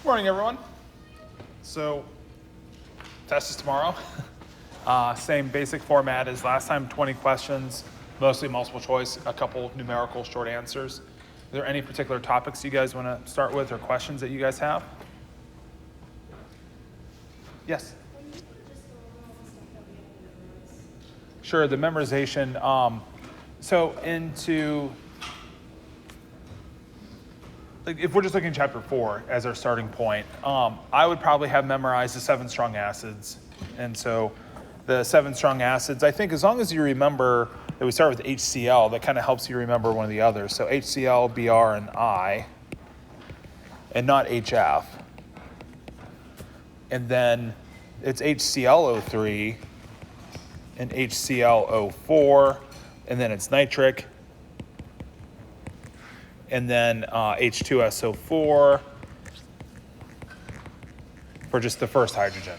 Morning, everyone. So, test is tomorrow. Same basic format as last time, 20 questions, mostly multiple choice, a couple numerical short answers. Are there any particular topics you guys want to start with or questions that you guys have? Yes? Sure, the memorization. If we're just looking at chapter 4 as our starting point, I would probably have memorized the 7 strong acids. And so the 7 strong acids, I think as long as you remember that we start with HCl, that kind of helps you remember one of the others. So HCl, Br, and I, and not HF. And then it's HClO3 and HClO4, and then it's nitric, and then H2SO4 for just the first hydrogen.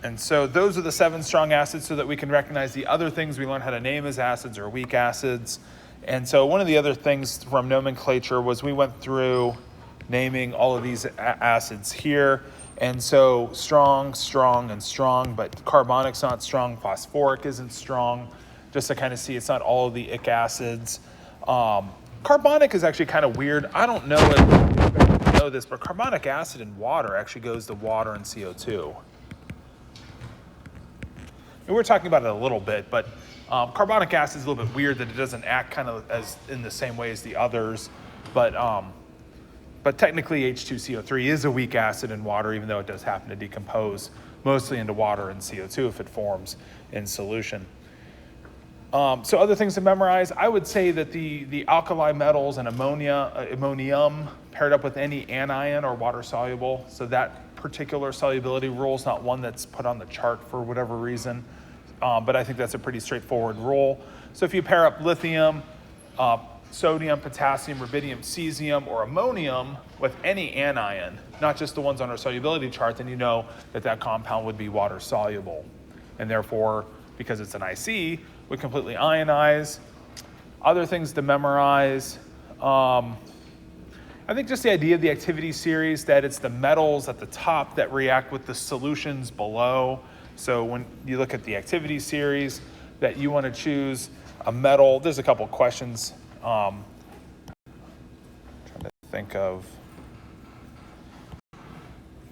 And so those are the 7 strong acids so that we can recognize the other things we learned how to name as acids or weak acids. And so one of the other things from nomenclature was we went through naming all of these acids here. And so strong, and strong, but carbonic's not strong, phosphoric isn't strong, just to kind of see it's not all of the ic acids. Carbonic is actually kind of weird. I don't know if you know this, but carbonic acid in water actually goes to water and CO2. And we're talking about it a little bit, but carbonic acid is a little bit weird that it doesn't act kind of as in the same way as the others, but technically H2CO3 is a weak acid in water, even though it does happen to decompose mostly into water and CO2 if it forms in solution. So other things to memorize, I would say that the alkali metals and ammonium paired up with any anion or water soluble. So that particular solubility rule is not one that's put on the chart for whatever reason, but I think that's a pretty straightforward rule. So if you pair up lithium, sodium, potassium, rubidium, cesium, or ammonium with any anion, not just the ones on our solubility chart, then you know that that compound would be water soluble. And therefore, because it's an IC, would completely ionize. Other things to memorize. I think just the idea of the activity series, that it's the metals at the top that react with the solutions below. So when you look at the activity series, that you want to choose a metal. There's a couple questions. Trying to think of,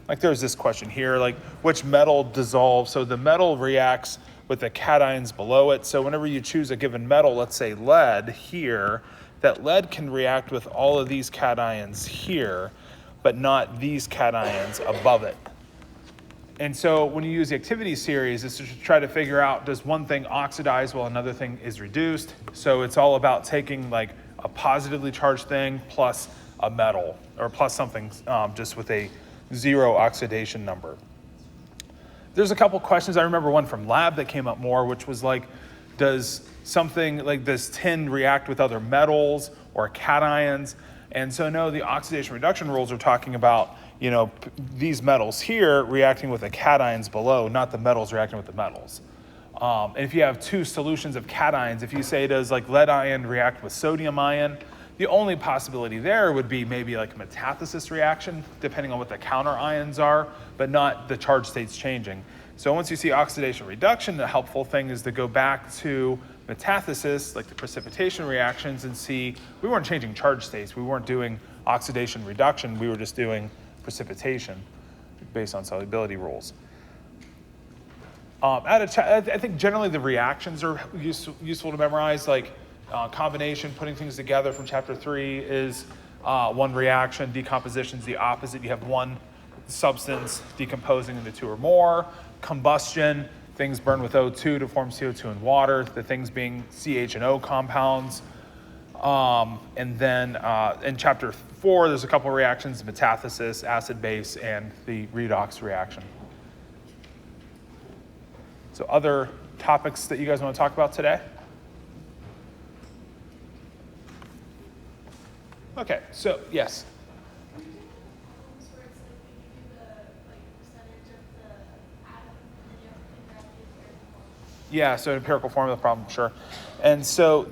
like there's this question here, like which metal dissolves? So the metal reacts with the cations below it. So whenever you choose a given metal, let's say lead here, that lead can react with all of these cations here, but not these cations above it. And so when you use the activity series, it's to try to figure out, does one thing oxidize while another thing is reduced? So it's all about taking like a positively charged thing plus a metal, or plus something just with a 0 oxidation number. There's a couple questions. I remember one from lab that came up more, which was like, does tin react with other metals or cations? And so no, the oxidation reduction rules are talking about, these metals here reacting with the cations below, not the metals reacting with the metals. And if you have 2 solutions of cations, if you say does like lead ion react with sodium ion, the only possibility there would be maybe like a metathesis reaction, depending on what the counter ions are, but not the charge states changing. So once you see oxidation reduction, the helpful thing is to go back to metathesis, like the precipitation reactions, and see we weren't changing charge states. We weren't doing oxidation reduction. We were just doing precipitation based on solubility rules. I think generally the reactions are useful to memorize, like combination, putting things together from chapter 3 is one reaction. Decomposition is the opposite. You have one substance decomposing into 2 or more. Combustion, things burn with O2 to form CO2 and water, the things being CH and O compounds. And then in chapter 4, there's a couple of reactions, metathesis, acid-base, and the redox reaction. So other topics that you guys want to talk about today? Okay, so yes. Yeah, so empirical formula problem, sure. And so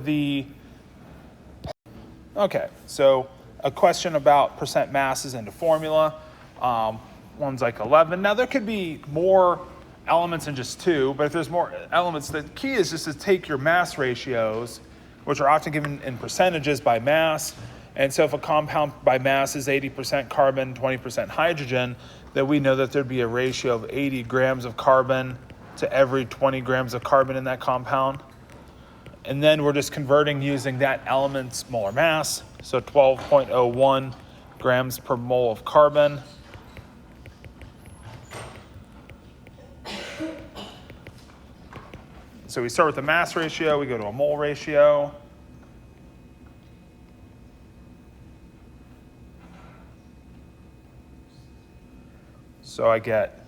a question about percent masses into formula. One's like 11. Now there could be more elements than just 2, but if there's more elements, the key is just to take your mass ratios, which are often given in percentages by mass. And so if a compound by mass is 80% carbon, 20% hydrogen, then we know that there'd be a ratio of 80 grams of carbon to every 20 grams of carbon in that compound. And then we're just converting using that element's molar mass, so 12.01 grams per mole of carbon. So we start with the mass ratio, we go to a mole ratio. So I get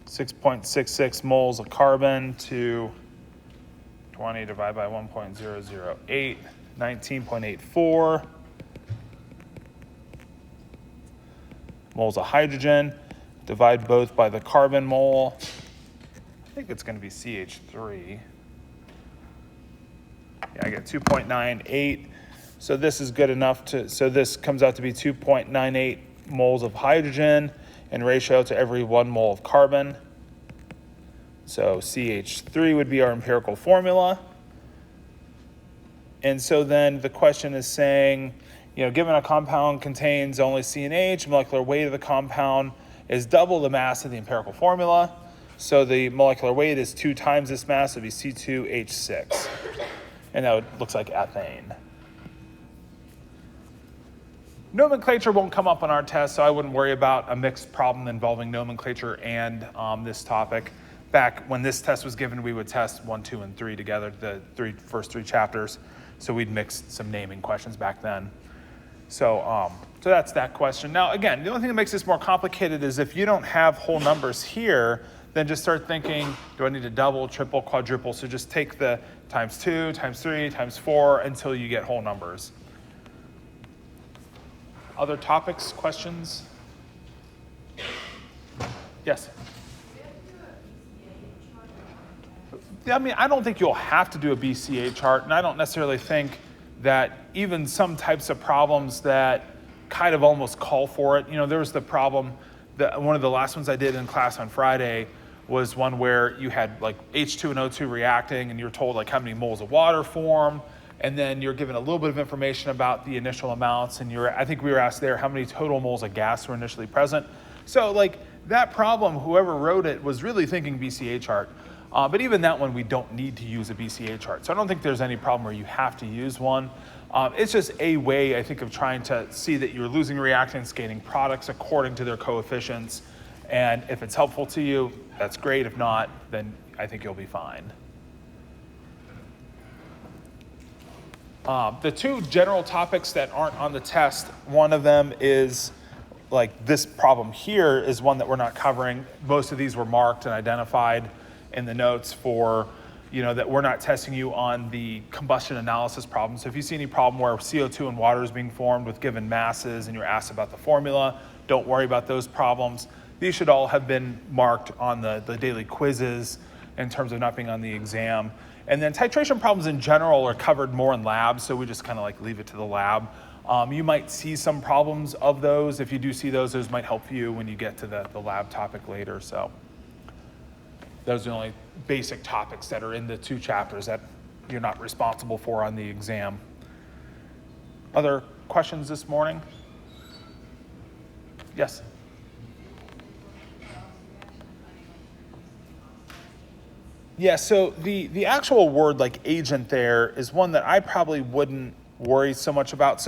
6.66 moles of carbon to 20 divided by 1.008, 19.84 moles of hydrogen. Divide both by the carbon mole. I think it's going to be CH3. Yeah, I get 2.98. So this is good enough so this comes out to be 2.98 moles of hydrogen in ratio to every 1 mole of carbon. So CH3 would be our empirical formula. And so then the question is saying, given a compound contains only C and H, molecular weight of the compound is double the mass of the empirical formula. So the molecular weight is 2 times this mass, so it'd be C2H6. And that looks like ethane. Nomenclature won't come up on our test, so I wouldn't worry about a mixed problem involving nomenclature and this topic. Back when this test was given, we would test 1, 2, and 3 together, the first three chapters. So we'd mix some naming questions back then. So that's that question. Now, again, the only thing that makes this more complicated is if you don't have whole numbers here, then just start thinking, do I need to double, triple, quadruple? So just take the times 2, times 3, times 4 until you get whole numbers. Other topics, questions? Yes? I mean, I don't think you'll have to do a BCA chart, and I don't necessarily think that even some types of problems that kind of almost call for it. There was the problem, one of the last ones I did in class on Friday was one where you had like H2 and O2 reacting, and you're told like how many moles of water form, and then you're given a little bit of information about the initial amounts, and I think we were asked there how many total moles of gas were initially present. So like that problem, whoever wrote it was really thinking BCA chart. But even that one, we don't need to use a BCA chart. So I don't think there's any problem where you have to use one. It's just a way, I think, of trying to see that you're losing reactants, gaining products according to their coefficients. And if it's helpful to you, that's great. If not, then I think you'll be fine. The 2 general topics that aren't on the test, one of them is like this problem here is one that we're not covering. Most of these were marked and identified in the notes for, that we're not testing you on the combustion analysis problem. So if you see any problem where CO2 and water is being formed with given masses and you're asked about the formula, don't worry about those problems. These should all have been marked on the daily quizzes in terms of not being on the exam. And then titration problems in general are covered more in lab, so we just kind of like leave it to the lab. You might see some problems of those. If you do see those might help you when you get to the lab topic later. So those are the only basic topics that are in the 2 chapters that you're not responsible for on the exam. Other questions this morning? Yes? Yeah, so the actual word like agent there is one that I probably wouldn't worry so much about.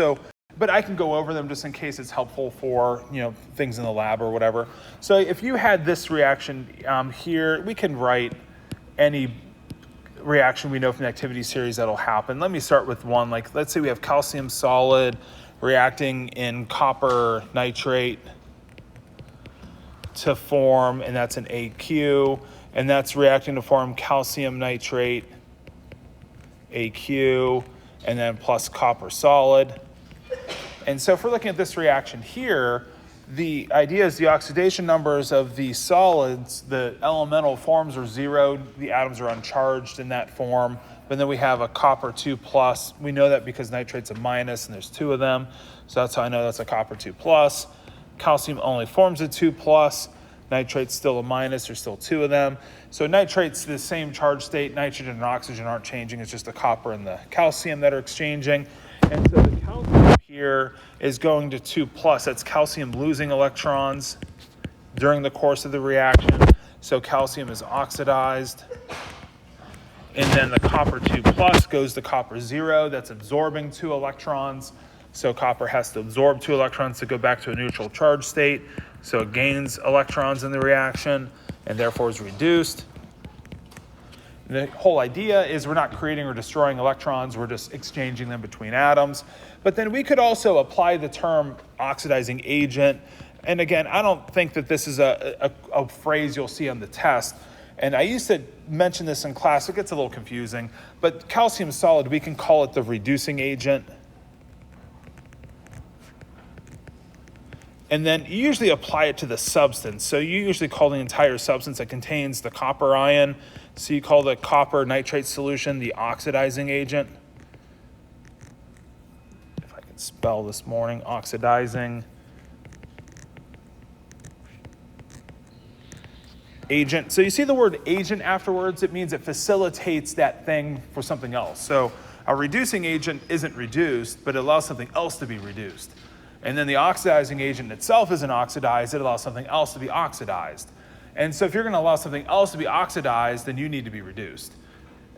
But I can go over them just in case it's helpful for things in the lab or whatever. So if you had this reaction here, we can write any reaction we know from the activity series that'll happen. Let me start with one. Like let's say we have calcium solid reacting in copper nitrate to form, and that's an AQ, and that's reacting to form calcium nitrate, AQ, and then plus copper solid. And so if we're looking at this reaction here, the idea is the oxidation numbers of the solids, the elemental forms are 0, the atoms are uncharged in that form. but then we have a copper 2 plus. We know that because nitrate's a minus and there's 2 of them. So that's how I know that's a copper 2 plus. Calcium only forms a 2 plus. Nitrate's still a minus, there's still 2 of them. So nitrate's the same charge state. Nitrogen and oxygen aren't changing, it's just the copper and the calcium that are exchanging. And so the calcium here is going to 2 plus. That's calcium losing electrons during the course of the reaction. So calcium is oxidized. And then the copper 2 plus goes to copper 0. That's absorbing 2 electrons. So copper has to absorb 2 electrons to go back to a neutral charge state. So it gains electrons in the reaction and therefore is reduced. The whole idea is we're not creating or destroying electrons, we're just exchanging them between atoms. But then we could also apply the term oxidizing agent. And again, I don't think that this is a phrase you'll see on the test. And I used to mention this in class, it gets a little confusing, but calcium solid, we can call it the reducing agent. And then you usually apply it to the substance. So you usually call the entire substance that contains the copper ion. So you call the copper nitrate solution the oxidizing agent. If I can spell this morning, oxidizing agent. So you see the word agent afterwards, it means it facilitates that thing for something else. So a reducing agent isn't reduced, but it allows something else to be reduced. And then the oxidizing agent itself isn't oxidized, it allows something else to be oxidized. And so if you're gonna allow something else to be oxidized, then you need to be reduced.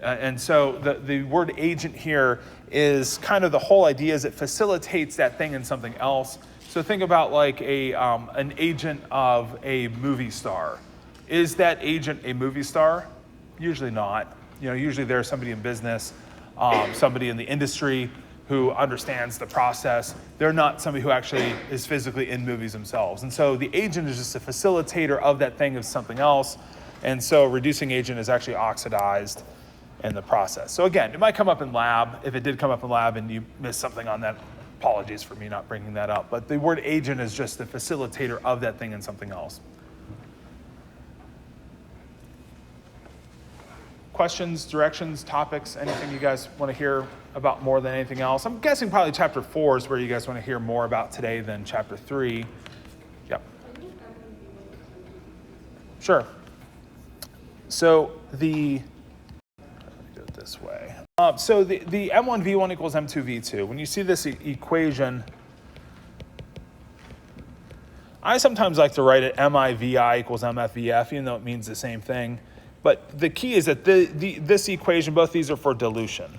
And so the word agent here is kind of the whole idea is it facilitates that thing in something else. So think about like an agent of a movie star. Is that agent a movie star? Usually not. You know, usually there's somebody in business, somebody in the industry who understands the process. They're not somebody who actually is physically in movies themselves. And so the agent is just a facilitator of that thing of something else. And so a reducing agent is actually oxidized in the process. So again, it might come up in lab. If it did come up in lab and you missed something on that, apologies for me not bringing that up. But the word agent is just the facilitator of that thing in something else. Questions, directions, topics, anything you guys want to hear about more than anything else? I'm guessing probably chapter 4 is where you guys want to hear more about today than chapter 3. Yep. Sure. So let me do it this way. So the M1 V1 equals M2 V2. When you see this equation, I sometimes like to write it MIVI equals MFVF, even though it means the same thing. But the key is that this equation, both these are for dilution.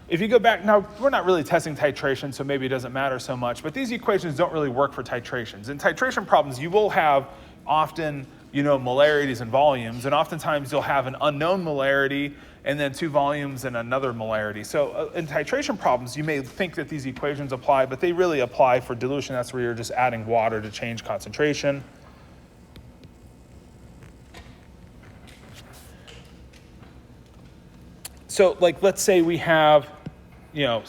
If you go back, now we're not really testing titration, so maybe it doesn't matter so much, but these equations don't really work for titrations. In titration problems, you will have often, molarities and volumes, and oftentimes you'll have an unknown molarity and then 2 volumes and another molarity. So in titration problems, you may think that these equations apply, but they really apply for dilution. That's where you're just adding water to change concentration. So like, let's say we have, you have,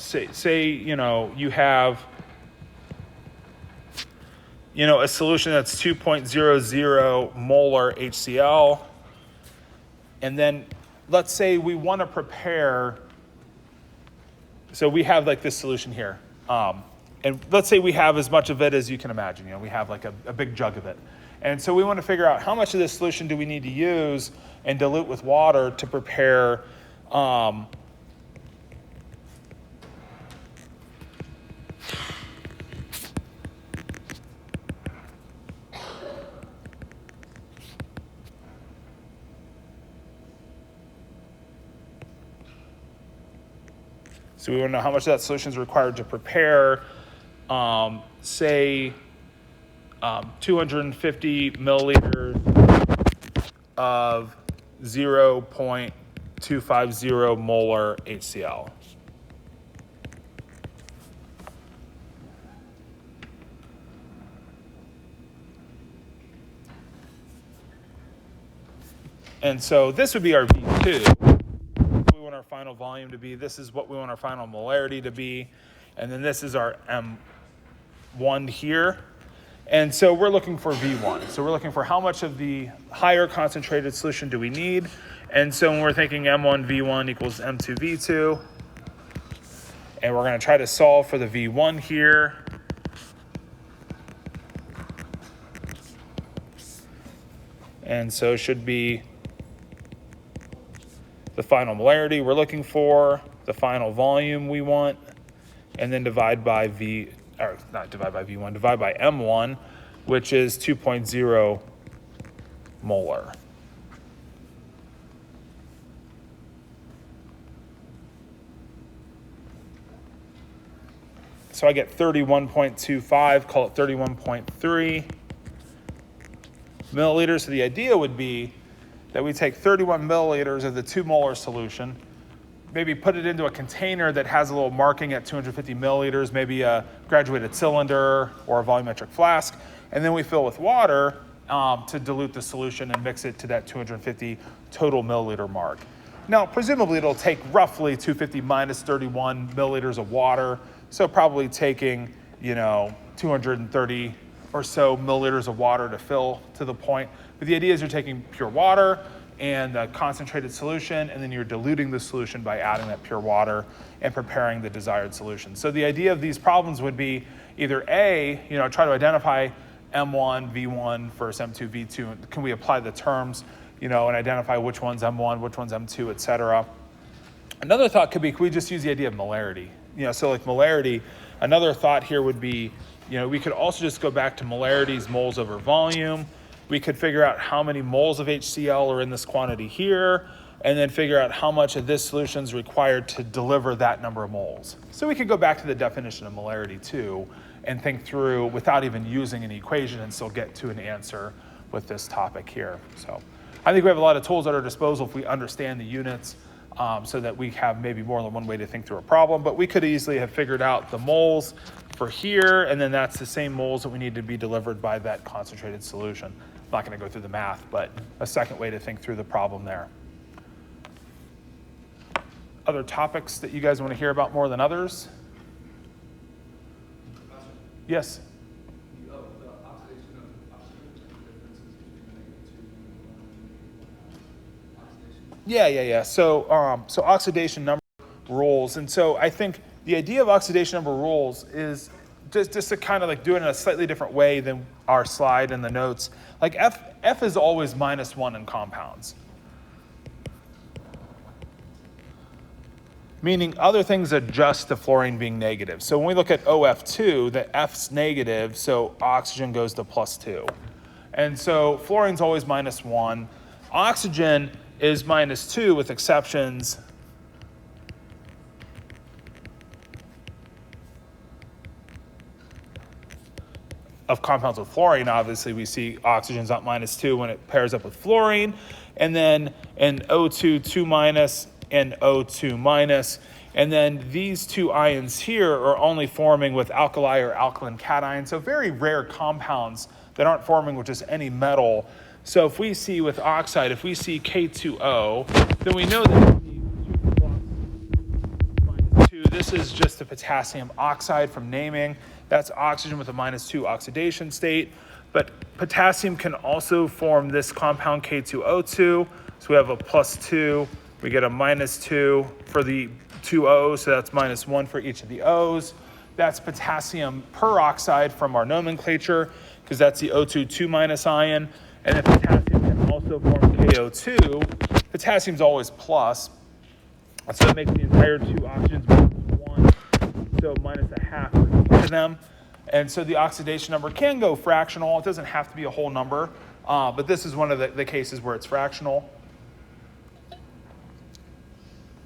a solution that's 2.00 molar HCl. And then let's say we want to prepare, so we have like this solution here. And let's say we have as much of it as you can imagine. We have like a big jug of it. And so we want to figure out how much of this solution do we need to use and dilute with water to prepare so we want to know how much of that solution is required to prepare, say, 250 milliliters of 0.250 molar HCl. And so this would be our V2. We want our final volume to be. This is what we want our final molarity to be. And then this is our M1 here. And so we're looking for V1. So we're looking for how much of the higher concentrated solution do we need. And so when we're thinking M1 V1 equals M2 V2, and we're going to try to solve for the V1 here. And so it should be the final molarity we're looking for, the final volume we want, and then divide by divide by M1, which is 2.0 molar. So I get 31.25, call it 31.3 milliliters. So the idea would be that we take 31 milliliters of the 2 molar solution, maybe put it into a container that has a little marking at 250 milliliters, maybe a graduated cylinder or a volumetric flask, and then we fill with water to dilute the solution and mix it to that 250 total milliliter mark. Now, presumably it'll take roughly 250 minus 31 milliliters of water, so probably taking, 230 or so milliliters of water to fill to the point. But the idea is you're taking pure water and a concentrated solution, and then you're diluting the solution by adding that pure water and preparing the desired solution. So the idea of these problems would be either A, try to identify M1, V1 versus M2, V2, and can we apply the terms, and identify which one's M1, which one's M2, et cetera. Another thought could be, could we just use the idea of molarity? So like molarity, another thought here would be, we could also just go back to molarities, moles over volume. We could figure out how many moles of HCl are in this quantity here, and then figure out how much of this solution is required to deliver that number of moles. So we could go back to the definition of molarity too, and think through without even using an equation and still get to an answer with this topic here. So I think we have a lot of tools at our disposal if we understand the units, so that we have maybe more than one way to think through a problem, but we could easily have figured out the moles for here, and then that's the same moles that we need to be delivered by that concentrated solution. I'm not going to go through the math, but a second way to think through the problem there. Other topics that you guys want to hear about more than others? Yes? Yeah. So oxidation number rules. And so I think the idea of oxidation number rules is just to kind of like do it in a slightly different way than our slide and the notes. Like F is always -1 in compounds. Meaning other things adjust to fluorine being negative. So when we look at OF2, the F's negative, so oxygen goes to +2. And so fluorine's always -1. Oxygen is -2 with exceptions of compounds with fluorine. Obviously, we see oxygen's not -2 when it pairs up with fluorine, and then an O2 2- and O2-, and then these two ions here are only forming with alkali or alkaline cation, so very rare compounds that aren't forming with just any metal. So if we see with oxide, if we see K2O, then we know that we need 2 + -2. This is just the potassium oxide from naming. That's oxygen with a -2 oxidation state. But potassium can also form this compound K2O2. So we have a +2. We get a -2 for the 2 O's, so that's -1 for each of the O's. That's potassium peroxide from our nomenclature, because that's the O2 2- ion. And then potassium can also form KO2. Potassium's always plus, so it makes the entire 2 oxygens -1, so -0.5 for each of them. And so the oxidation number can go fractional. It doesn't have to be a whole number, but this is one of the cases where it's fractional.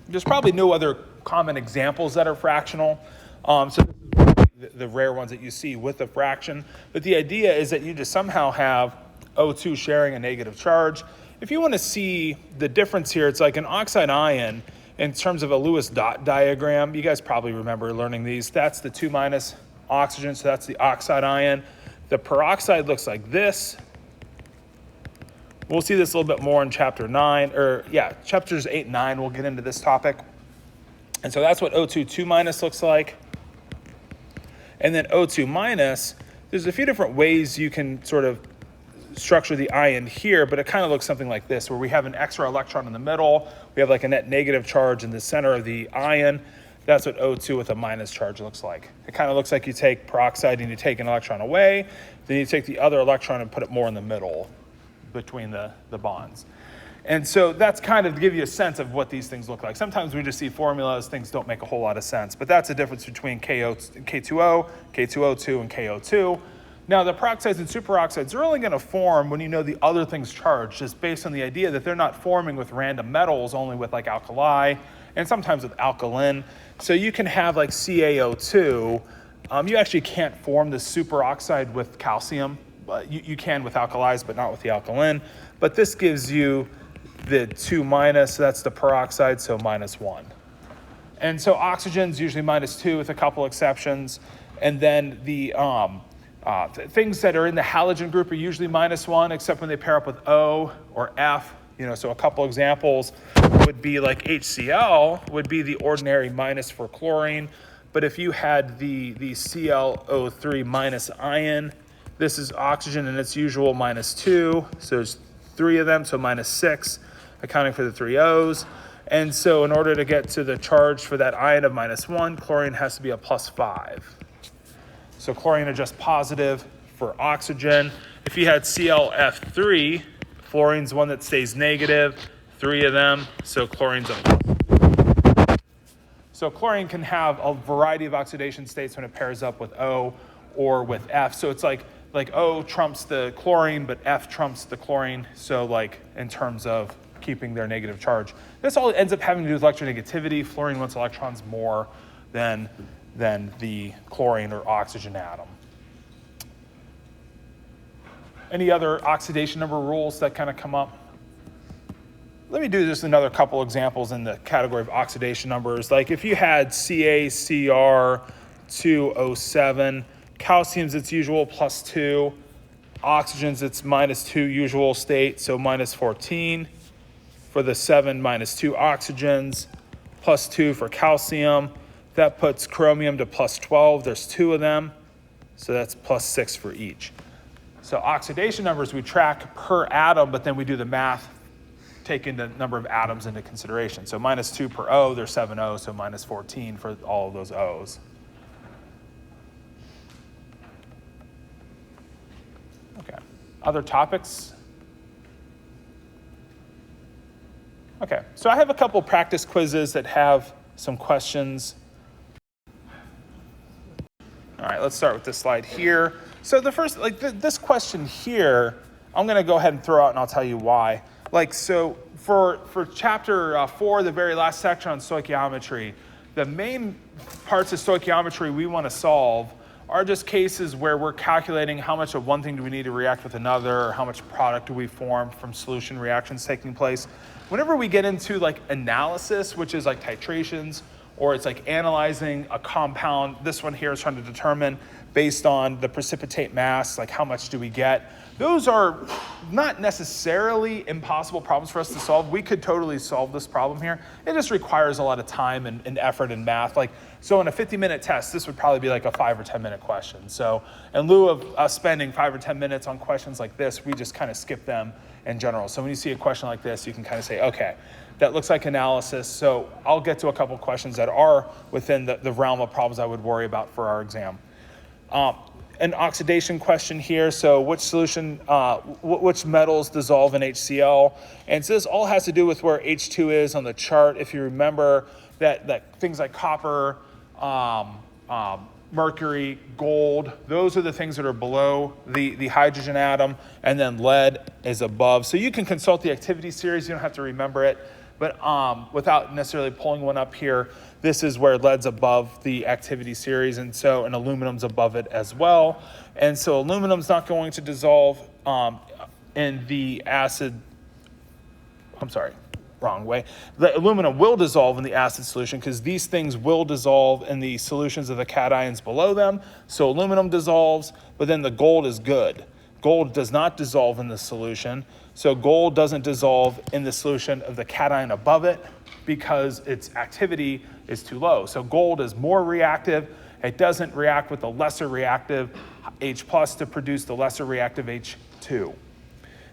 There's probably no other common examples that are fractional. So this is one of the rare ones that you see with a fraction. But the idea is that you just somehow have O2 sharing a negative charge. If you want to see the difference here, it's like an oxide ion in terms of a Lewis dot diagram. You guys probably remember learning these. That's the 2- oxygen, so that's the oxide ion. The peroxide looks like this. We'll see this a little bit more in chapters 8 and 9. We'll get into this topic. And so that's what O2 2- looks like. And then O2-, there's a few different ways you can sort of structure of the ion here, but it kind of looks something like this, where we have an extra electron in the middle, we have like a net negative charge in the center of the ion. That's what O2 with a minus charge looks like. It kind of looks like you take peroxide and you take an electron away, then you take the other electron and put it more in the middle between the bonds. And so that's kind of to give you a sense of what these things look like. Sometimes we just see formulas, things don't make a whole lot of sense, but that's the difference between K2O, K2O2, and KO2. Now the peroxides and superoxides are only gonna form when you know the other thing's charged, just based on the idea that they're not forming with random metals, only with like alkali, and sometimes with alkaline. So you can have like CaO2, you actually can't form the superoxide with calcium, but you can with alkalis, but not with the alkaline. But this gives you the 2 minus, so that's the peroxide, so -1. And so oxygen's usually -2 with a couple exceptions. And then the things that are in the halogen group are usually -1, except when they pair up with O or F. So a couple examples would be like HCl would be the ordinary minus for chlorine. But if you had the ClO3 minus ion, this is oxygen and its usual -2. So there's 3 of them, so -6, accounting for the 3 O's. And so in order to get to the charge for that ion of -1, chlorine has to be a +5. So chlorine are just positive for oxygen. If you had ClF3, fluorine's one that stays negative, 3 of them, so chlorine's a plus. So chlorine can have a variety of oxidation states when it pairs up with O or with F. So it's like O trumps the chlorine, but F trumps the chlorine. So like in terms of keeping their negative charge. This all ends up having to do with electronegativity. Fluorine wants electrons more than the chlorine or oxygen atom. Any other oxidation number rules that kind of come up? Let me do just another couple examples in the category of oxidation numbers. Like if you had CaCr2O7, calcium's its usual +2, oxygen's its -2 usual state, so -14. For the 7 -2 oxygens, +2 for calcium. That puts chromium to +12. There's 2 of them, so that's +6 for each. So oxidation numbers we track per atom, but then we do the math, taking the number of atoms into consideration. So -2 per O, there's 7 O's, so -14 for all of those O's. Okay, other topics? Okay, so I have a couple practice quizzes that have some questions. All right, let's start with this slide here. So the first, this question here, I'm gonna go ahead and throw out and I'll tell you why. So for chapter 4, the very last section on stoichiometry, the main parts of stoichiometry we wanna solve are just cases where we're calculating how much of one thing do we need to react with another, or how much product do we form from solution reactions taking place. Whenever we get into analysis, which is like titrations, or it's like analyzing a compound, this one here is trying to determine based on the precipitate mass, like how much do we get. Those are not necessarily impossible problems for us to solve. We could totally solve this problem here. It just requires a lot of time and effort and math. So in a 50-minute test, this would probably be like a 5 or 10-minute question. So in lieu of us spending 5 or 10 minutes on questions like this, we just kind of skip them in general. So when you see a question like this, you can kind of say, okay, that looks like analysis. So I'll get to a couple questions that are within the realm of problems I would worry about for our exam. An oxidation question here. So which solution, which metals dissolve in HCl? And so this all has to do with where H2 is on the chart. If you remember that things like copper, mercury, gold, those are the things that are below the hydrogen atom, and then lead is above. So you can consult the activity series, you don't have to remember it, but without necessarily pulling one up here, this is where lead's above the activity series, and aluminum's above it as well. And so aluminum's not going to dissolve in the acid, wrong way. The aluminum will dissolve in the acid solution because these things will dissolve in the solutions of the cations below them. So aluminum dissolves, but then the gold is good. Gold does not dissolve in the solution. So gold doesn't dissolve in the solution of the cation above it because its activity is too low. So gold is more reactive. It doesn't react with the lesser reactive H plus to produce the lesser reactive H2.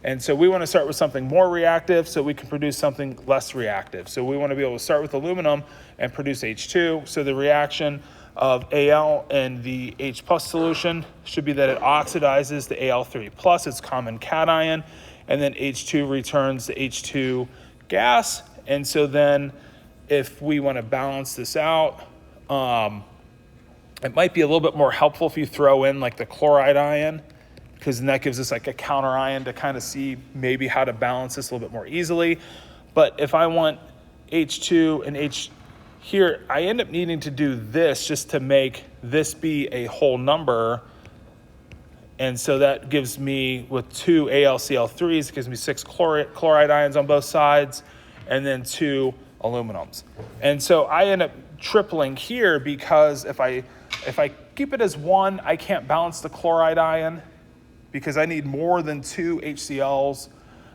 And so we want to start with something more reactive so we can produce something less reactive. So we want to be able to start with aluminum and produce H2. So the reaction of Al and the H plus solution should be that it oxidizes the Al3 plus, its common cation, and then H2 returns the H2 gas. And so then if we want to balance this out, it might be a little bit more helpful if you throw in like the chloride ion, because then that gives us like a counter ion to kind of see maybe how to balance this a little bit more easily. But if I want H2 and H here, I end up needing to do this just to make this be a whole number. And so that gives me, with 2 AlCl3s, it gives me 6 chloride ions on both sides, and then 2 aluminums. And so I end up tripling here because if I keep it as 1, I can't balance the chloride ion because I need more than 2 HCl's.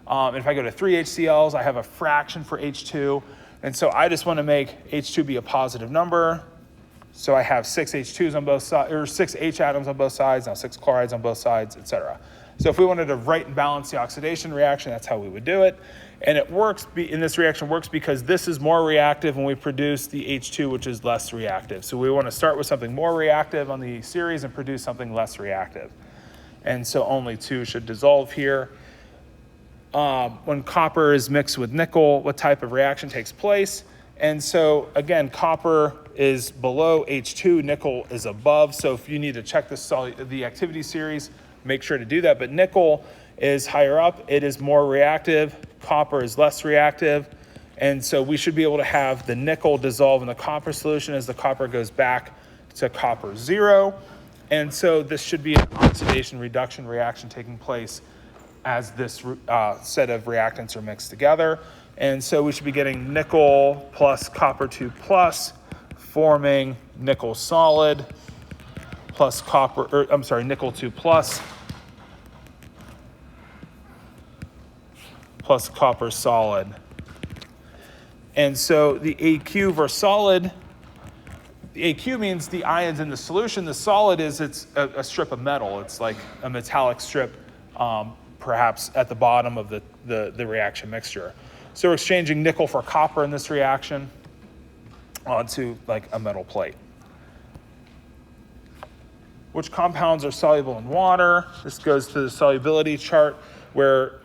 And if I go to 3 HCl's, I have a fraction for H2. And so I just want to make H2 be a positive number. So I have 6 H2s on both sides, or 6 H atoms on both sides, now 6 chlorides on both sides, etc. So if we wanted to write and balance the oxidation reaction, that's how we would do it. And it works, and this reaction works because this is more reactive when we produce the H2, which is less reactive. So we want to start with something more reactive on the series and produce something less reactive. And so only 2 should dissolve here. When copper is mixed with nickel, what type of reaction takes place? And so again, copper is below H2, nickel is above. So if you need to check the activity series, make sure to do that. But nickel is higher up, it is more reactive, copper is less reactive. And so we should be able to have the nickel dissolve in the copper solution as the copper goes back to copper 0. And so this should be an oxidation reduction reaction taking place as this set of reactants are mixed together. And so we should be getting nickel plus copper 2 plus, forming nickel solid plus nickel 2 plus copper solid. And so the AQ versus solid, the AQ means the ions in the solution. The solid is it's a strip of metal. It's like a metallic strip, perhaps at the bottom of the reaction mixture. So we're exchanging nickel for copper in this reaction onto like a metal plate. Which compounds are soluble in water? This goes to the solubility chart where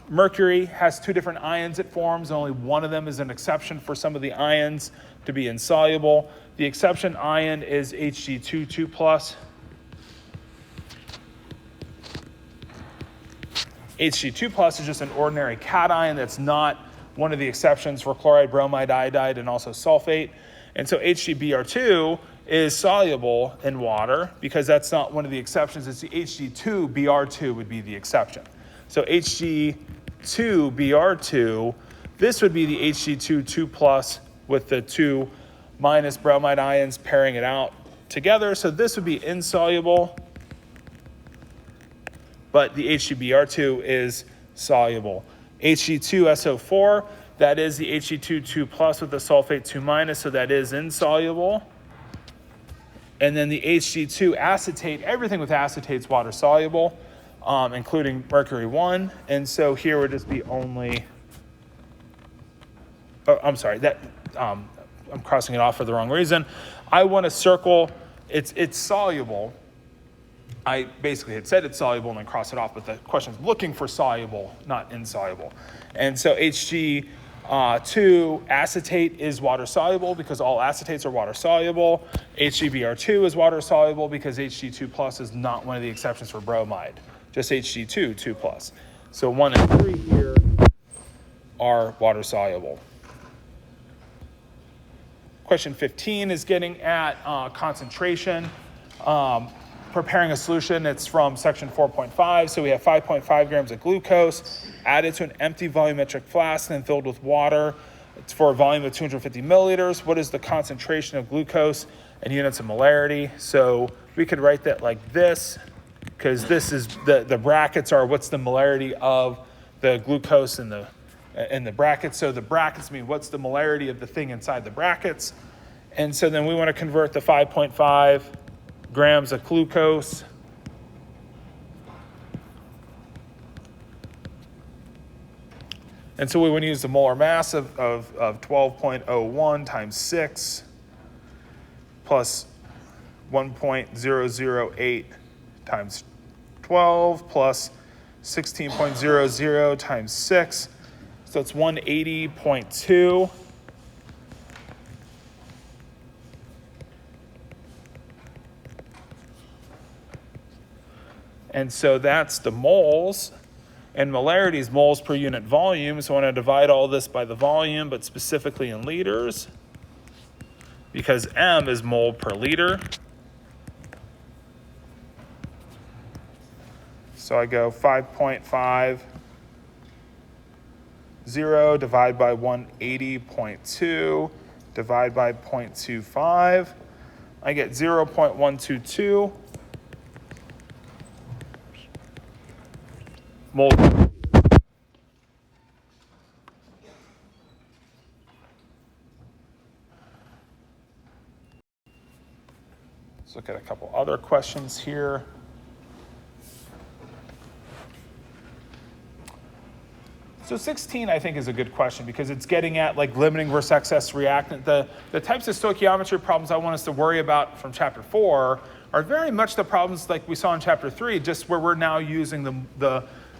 mercury has 2 different ions it forms. Only one of them is an exception for some of the ions to be insoluble. The exception ion is Hg2 2 plus. Hg2 plus is just an ordinary cation that's not one of the exceptions for chloride, bromide, iodide, and also sulfate. And so HgBr2 is soluble in water because that's not one of the exceptions. It's the Hg2Br2 would be the exception. So Hg2Br2, this would be the Hg2 2 plus with the 2 minus bromide ions pairing it out together. So this would be insoluble, but the HgBr2 is soluble. Hg2SO4, that is the Hg2 2 plus with the sulfate 2 minus, so that is insoluble. And then the Hg2 acetate, everything with acetate's water soluble, including mercury 1. And so here would just be only, I'm crossing it off for the wrong reason. I want to circle, it's soluble. I basically had said it's soluble and then cross it off, but the question is looking for soluble, not insoluble. And so Hg2 acetate is water soluble because all acetates are water soluble. HgBr2 is water soluble because Hg2 plus is not one of the exceptions for bromide, just Hg2 2 plus. So 1 and 3 here are water soluble. Question 15 is getting at concentration. Preparing a solution, it's from section 4.5. So we have 5.5 grams of glucose added to an empty volumetric flask and filled with water. It's for a volume of 250 milliliters. What is the concentration of glucose in units of molarity? So we could write that like this, because this is the brackets are what's the molarity of the glucose in the brackets. So the brackets mean what's the molarity of the thing inside the brackets. And so then we want to convert the 5.5 grams of glucose And so we want to use the molar mass of 12.01 times 6 plus 1.008 times 12 plus 16.00 times 6. So it's 180.2. And so that's the moles. And molarity is moles per unit volume. So I want to divide all this by the volume, but specifically in liters, because M is mole per liter. So I go 5.50 divide by 180.2 divide by 0.25. I get 0.122 mole. Let's look at a couple other questions here. So 16, I think, is a good question because it's getting at like limiting versus excess reactant. The types of stoichiometry problems I want us to worry about from chapter 4 are very much the problems like we saw in chapter 3, just where we're now using the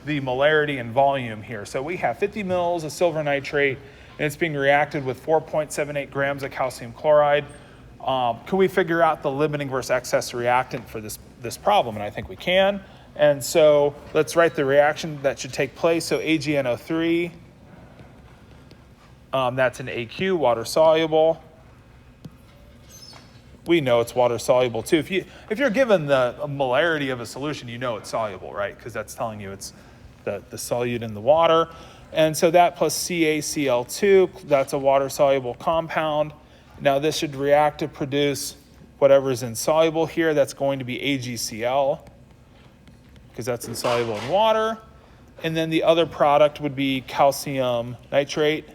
molarity and volume here. So we have 50 mils of silver nitrate, and it's being reacted with 4.78 grams of calcium chloride. Can we figure out the limiting versus excess reactant for this problem? And I think we can. And so let's write the reaction that should take place. So AgNO3, that's an AQ, water soluble. We know it's water soluble too. If you're given the molarity of a solution, you know it's soluble, right? Because that's telling you it's the solute in the water. And so that plus CaCl2, that's a water soluble compound. Now this should react to produce whatever is insoluble here. That's going to be AgCl, because that's insoluble in water. And then the other product would be calcium nitrate,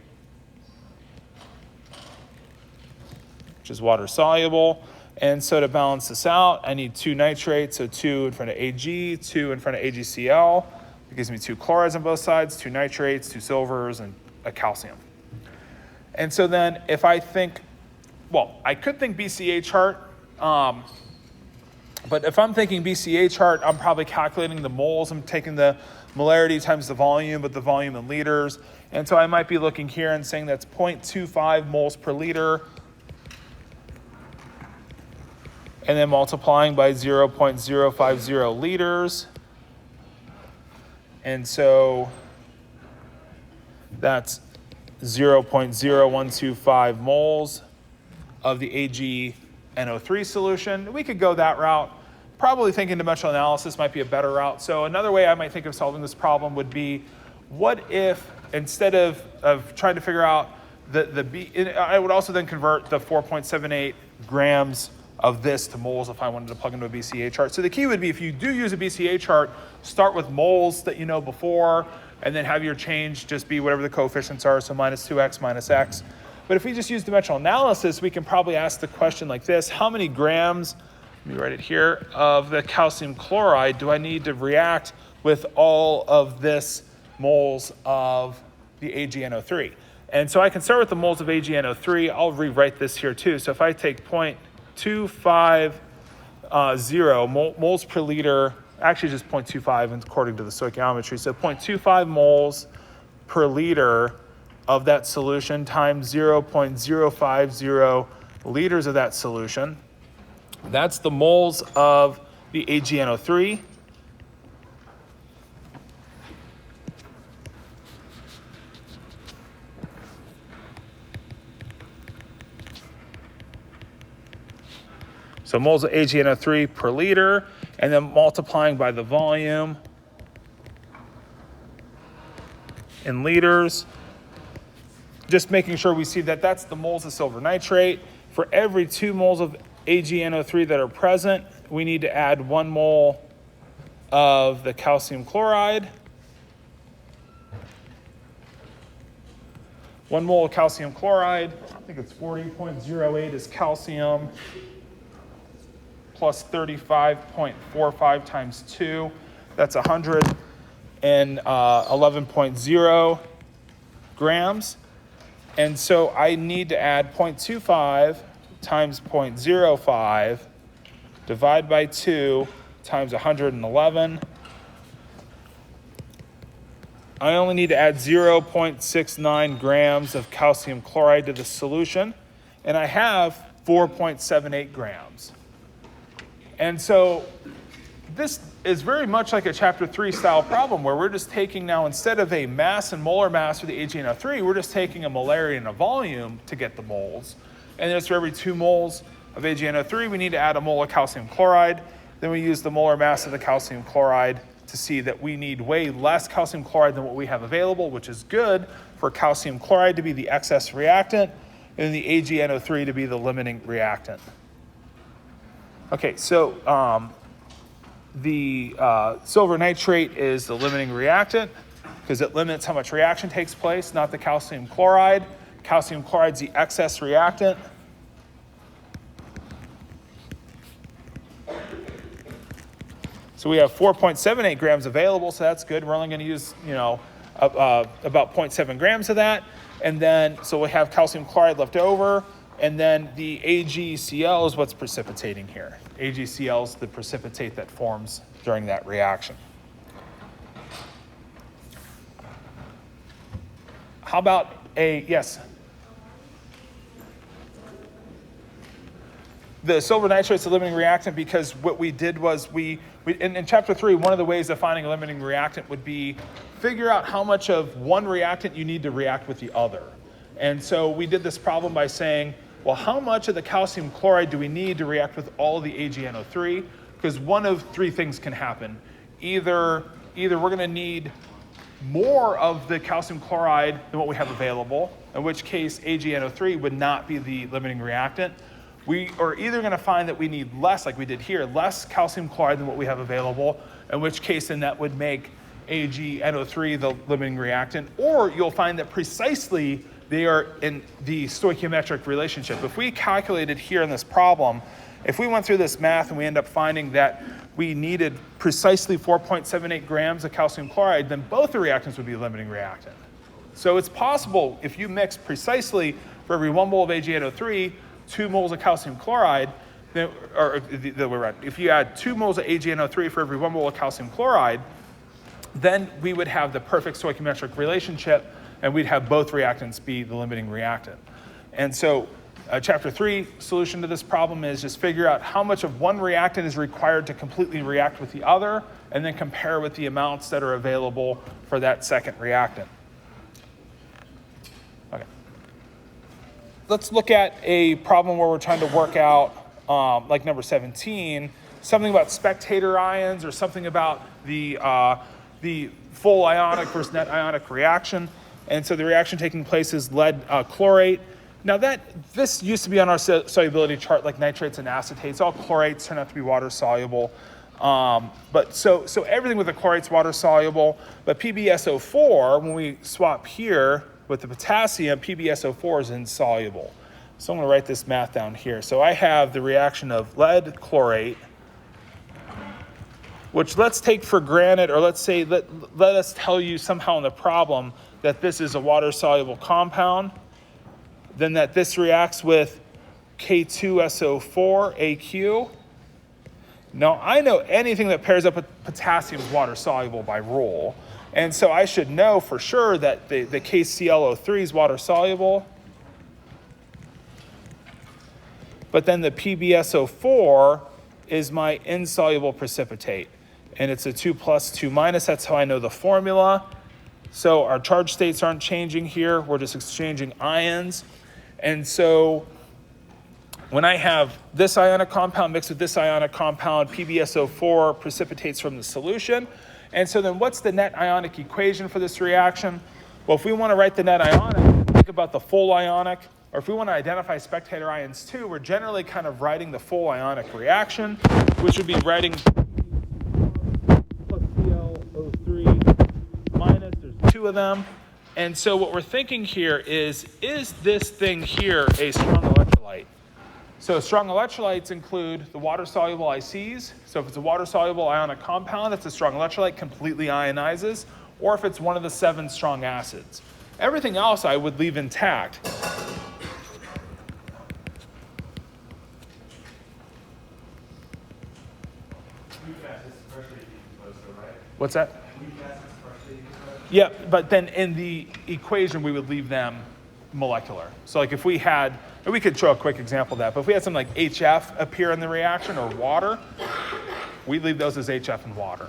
which is water soluble. And so to balance this out, I need 2 nitrates, so 2 in front of Ag, 2 in front of AgCl. It gives me 2 chlorides on both sides, 2 nitrates, 2 silvers, and a calcium. And so then if I think, well, I could think BCA chart, but if I'm thinking BCA chart, I'm probably calculating the moles. I'm taking the molarity times the volume, but the volume in liters. And so I might be looking here and saying that's 0.25 moles per liter, and then multiplying by 0.050 liters. And so that's 0.0125 moles of the AgNO3 solution. We could go that route. Probably thinking dimensional analysis might be a better route. So another way I might think of solving this problem would be, what if instead of trying to figure out the B, I would also then convert the 4.78 grams of this to moles if I wanted to plug into a BCA chart. So the key would be, if you do use a BCA chart, start with moles that you know before, and then have your change just be whatever the coefficients are, so minus 2x minus x. But if we just use dimensional analysis, we can probably ask the question like this: how many grams, let me write it here, of the calcium chloride do I need to react with all of this moles of the AgNO3? And so I can start with the moles of AgNO3. I'll rewrite this here too. So if I take 0.250 moles per liter, actually just 0.25 according to the stoichiometry, so 0.25 moles per liter of that solution times 0.050 liters of that solution. That's the moles of the AgNO3. So moles of AgNO3 per liter, and then multiplying by the volume in liters. Just making sure we see that that's the moles of silver nitrate. For every 2 moles of AgNO3 that are present, we need to add 1 mole of the calcium chloride. 1 mole of calcium chloride, I think it's 40.08 is calcium, plus 35.45 times 2, that's 111.0 grams. And so I need to add 0.25 times 0.05, divide by 2 times 111. I only need to add 0.69 grams of calcium chloride to the solution, and I have 4.78 grams. And so this is very much like a chapter 3 style problem where we're just taking now, instead of a mass and molar mass for the AgNO3, we're just taking a molarity and a volume to get the moles. And just for every 2 moles of AgNO3, we need to add a mole of calcium chloride. Then we use the molar mass of the calcium chloride to see that we need way less calcium chloride than what we have available, which is good for calcium chloride to be the excess reactant and the AgNO3 to be the limiting reactant. Okay, so the silver nitrate is the limiting reactant because it limits how much reaction takes place, not the calcium chloride. Calcium chloride is the excess reactant. So we have 4.78 grams available, so that's good. We're only going to use, about 0.7 grams of that. And then, so we have calcium chloride left over, and then the AgCl is what's precipitating here. AgCl is the precipitate that forms during that reaction. How about yes? The silver nitrate is the limiting reactant because what we did was we in chapter 3, one of the ways of finding a limiting reactant would be figure out how much of one reactant you need to react with the other. And so we did this problem by saying, well, how much of the calcium chloride do we need to react with all of the AgNO3? Because one of 3 things can happen. Either we're going to need more of the calcium chloride than what we have available, in which case AgNO3 would not be the limiting reactant. We are either going to find that we need less, like we did here, less calcium chloride than what we have available, in which case then that would make AgNO3 the limiting reactant, or you'll find that precisely they are in the stoichiometric relationship. If we calculated here in this problem, if we went through this math and we end up finding that we needed precisely 4.78 grams of calcium chloride, then both the reactants would be limiting reactant. So it's possible if you mix precisely for every 1 mole of AgNO3, 2 moles of calcium chloride, if you add 2 moles of AgNO3 for every 1 mole of calcium chloride, then we would have the perfect stoichiometric relationship, and we'd have both reactants be the limiting reactant. And so chapter 3 solution to this problem is just figure out how much of one reactant is required to completely react with the other, and then compare with the amounts that are available for that second reactant. Okay. Let's look at a problem where we're trying to work out, like number 17, something about spectator ions or something about the full ionic versus net ionic reaction. And so the reaction taking place is lead chlorate. Now this used to be on our solubility chart like nitrates and acetates. All chlorates turn out to be water soluble. But so everything with the chlorate's water soluble, but PbSO4, when we swap here with the potassium, PbSO4 is insoluble. So I'm going to write this math down here. So I have the reaction of lead chlorate, which let's take for granted, or let's say, let us tell you somehow in the problem that this is a water-soluble compound, then that this reacts with K2SO4, AQ. Now, I know anything that pairs up with potassium is water-soluble by rule. And so I should know for sure that the KClO3 is water-soluble. But then the PbSO4 is my insoluble precipitate. And it's a 2 plus 2 minus. That's how I know the formula. So our charge states aren't changing here. We're just exchanging ions. And so when I have this ionic compound mixed with this ionic compound, PbSO4 precipitates from the solution. And so then what's the net ionic equation for this reaction? Well, if we want to write the net ionic, think about the full ionic. Or if we want to identify spectator ions too, we're generally kind of writing the full ionic reaction, which would be writing plus ClO3 minus, there's 2 of them. And so what we're thinking here is this thing here a strong electrolyte? So strong electrolytes include the water-soluble ICs. So if it's a water-soluble ionic compound, it's a strong electrolyte, completely ionizes, or if it's one of the 7 strong acids. Everything else I would leave intact. What's that? Yeah, but then in the equation, we would leave them molecular. So like if we had, and we could show a quick example of that, but if we had something like HF appear in the reaction or water, we'd leave those as HF and water.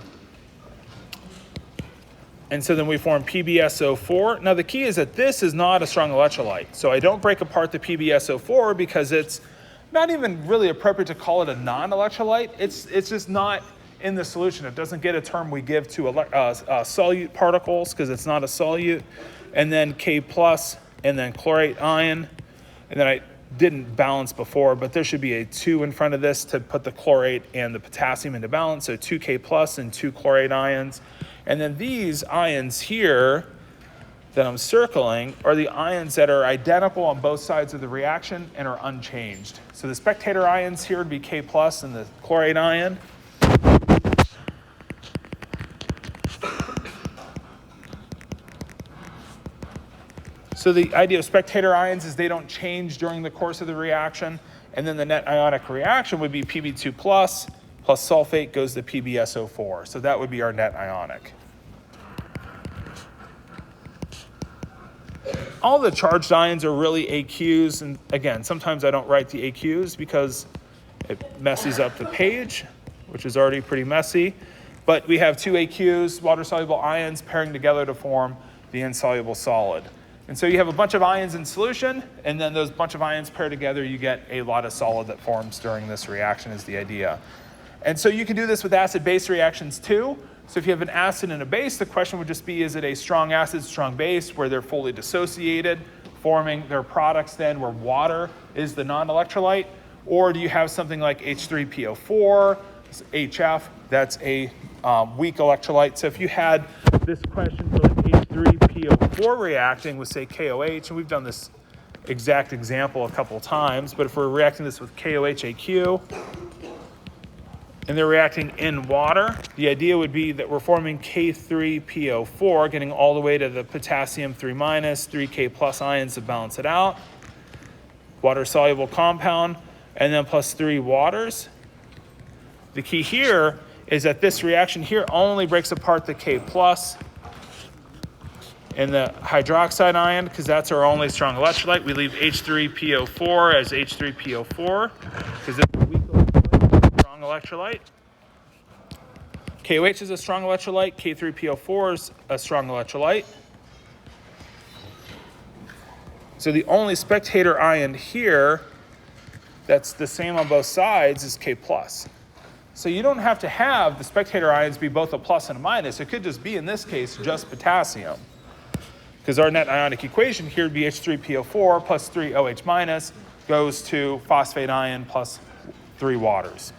And so then we form PbSO4. Now the key is that this is not a strong electrolyte. So I don't break apart the PbSO4 because it's not even really appropriate to call it a non-electrolyte. It's just not in the solution. It doesn't get a term we give to solute particles because it's not a solute. And then K plus, and then chlorate ion. And then I didn't balance before, but there should be a 2 in front of this to put the chlorate and the potassium into balance. So 2K plus and 2 chlorate ions. And then these ions here that I'm circling are the ions that are identical on both sides of the reaction and are unchanged. So the spectator ions here would be K plus and the chlorate ion. So the idea of spectator ions is they don't change during the course of the reaction. And then the net ionic reaction would be Pb2 plus sulfate goes to PbSO4. So that would be our net ionic. All the charged ions are really AQs. And again, sometimes I don't write the AQs because it messes up the page, which is already pretty messy. But we have 2 AQs, water-soluble ions, pairing together to form the insoluble solid. And so you have a bunch of ions in solution, and then those bunch of ions pair together, you get a lot of solid that forms during this reaction is the idea. And so you can do this with acid-base reactions too. So if you have an acid and a base, the question would just be, is it a strong acid, strong base, where they're fully dissociated, forming their products then where water is the non-electrolyte? Or do you have something like H3PO4, HF, that's a weak electrolyte. So if you had this question for like H3PO4 reacting with, say, KOH, and we've done this exact example a couple times, but if we're reacting this with KOH-AQ, and they're reacting in water, the idea would be that we're forming K3PO4, getting all the way to the potassium 3 minus, 3K plus ions to balance it out, water-soluble compound, and then plus 3 waters. The key here is that this reaction here only breaks apart the K plus and the hydroxide ion because that's our only strong electrolyte. We leave H3PO4 as H3PO4 because it's a weak electrolyte, strong electrolyte. KOH is a strong electrolyte. K3PO4 is a strong electrolyte. So the only spectator ion here that's the same on both sides is K plus. So you don't have to have the spectator ions be both a plus and a minus. It could just be, in this case, just potassium. Because our net ionic equation here would be H3PO4 plus 3 OH minus goes to phosphate ion plus 3 waters.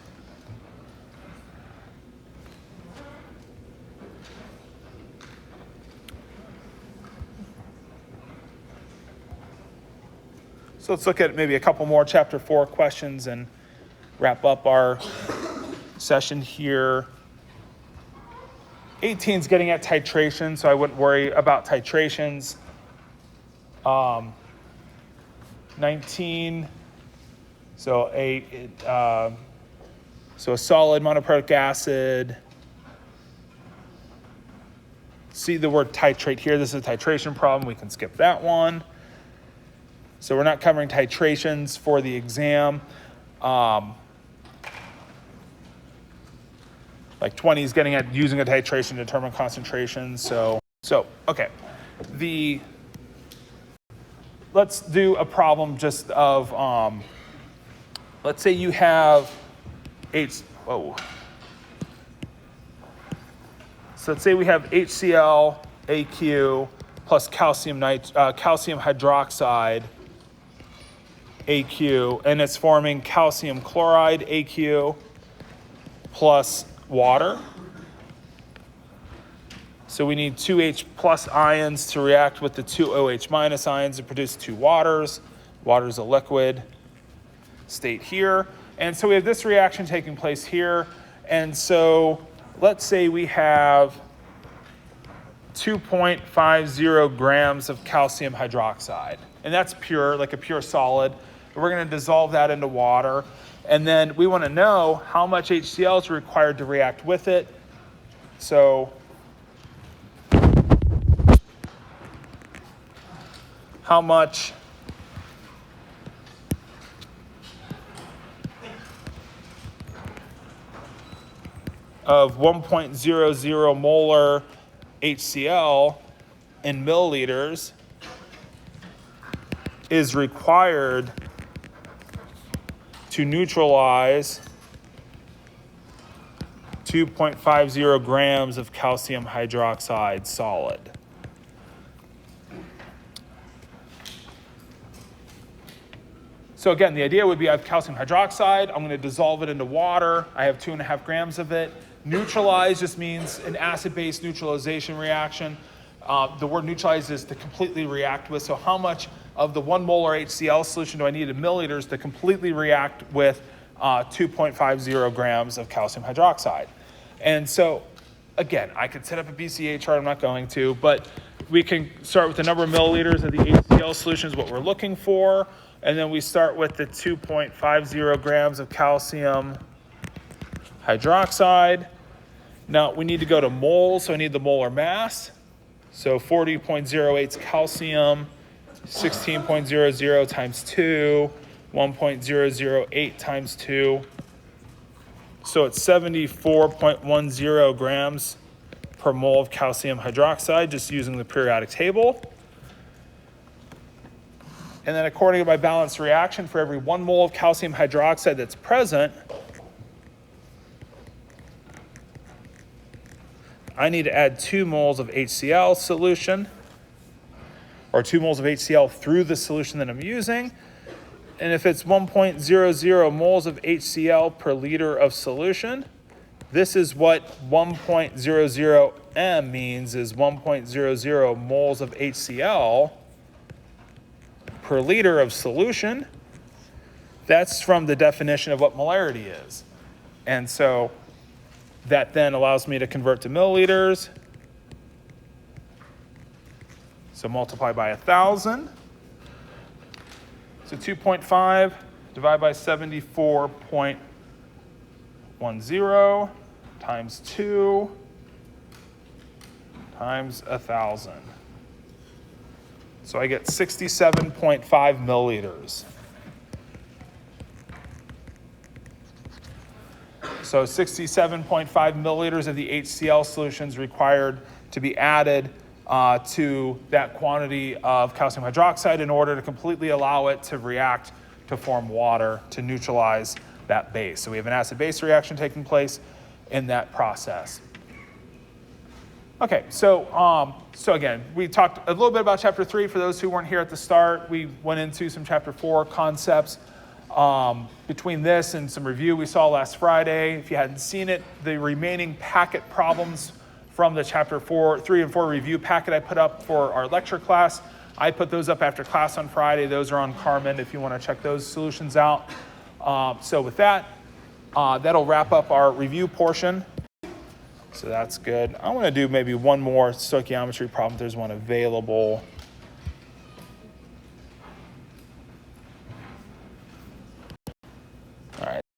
So let's look at maybe a couple more chapter 4 questions and wrap up our session here. 18 is getting at titration, so I wouldn't worry about titrations. 19, so a solid monoprotic acid. See the word titrate here. This is a titration problem. We can skip that one. So we're not covering titrations for the exam. Like 20 is getting at using a titration to determine concentration. So okay. Let's do a problem just of, let's say you have So let's say we have HCl, AQ, plus calcium hydroxide, AQ, and it's forming calcium chloride, AQ, plus water. So we need 2 H plus ions to react with the 2 OH minus ions to produce 2 waters. Water is a liquid state here. And so we have this reaction taking place here. And so let's say we have 2.50 grams of calcium hydroxide. And that's pure, like a pure solid. We're gonna dissolve that into water. And then we wanna know how much HCl is required to react with it. So how much of 1.00 molar HCl in milliliters is required to neutralize 2.50 grams of calcium hydroxide solid. So again, the idea would be I have calcium hydroxide, I'm gonna dissolve it into water, I have 2.5 grams of it. Neutralize just means an acid-base neutralization reaction. The word neutralize is to completely react with, so how much of the 1 molar HCl solution do I need in milliliters to completely react with 2.50 grams of calcium hydroxide? And so, again, I could set up a BCA chart, I'm not going to, but we can start with the number of milliliters of the HCl solution is what we're looking for, and then we start with the 2.50 grams of calcium hydroxide. Now we need to go to moles, so I need the molar mass. So 40.08 calcium, 16.00 times 2, 1.008 times 2. So it's 74.10 grams per mole of calcium hydroxide, just using the periodic table. And then according to my balanced reaction, for every 1 mole of calcium hydroxide that's present, I need to add 2 moles of HCl solution, or 2 moles of HCl through the solution that I'm using. And if it's 1.00 moles of HCl per liter of solution, this is what 1.00 M means, is 1.00 moles of HCl per liter of solution. That's from the definition of what molarity is. And so that then allows me to convert to milliliters. So multiply by 1,000. So 2.5 divided by 74.10 times 2 times 1,000. So I get 67.5 milliliters. So 67.5 milliliters of the HCl solutions required to be added to that quantity of calcium hydroxide in order to completely allow it to react to form water to neutralize that base. So we have an acid-base reaction taking place in that process. Okay, so again, we talked a little bit about chapter 3 for those who weren't here at the start. We went into some chapter 4 concepts. Between this and some review we saw last Friday, if you hadn't seen it, the remaining packet problems from the chapter 3 and 4 review packet I put up for our lecture class, I put those up after class on Friday. Those are on Carmen if you want to check those solutions out. So with that, that'll wrap up our review portion. So that's good. I want to do maybe one more stoichiometry problem if there's one available.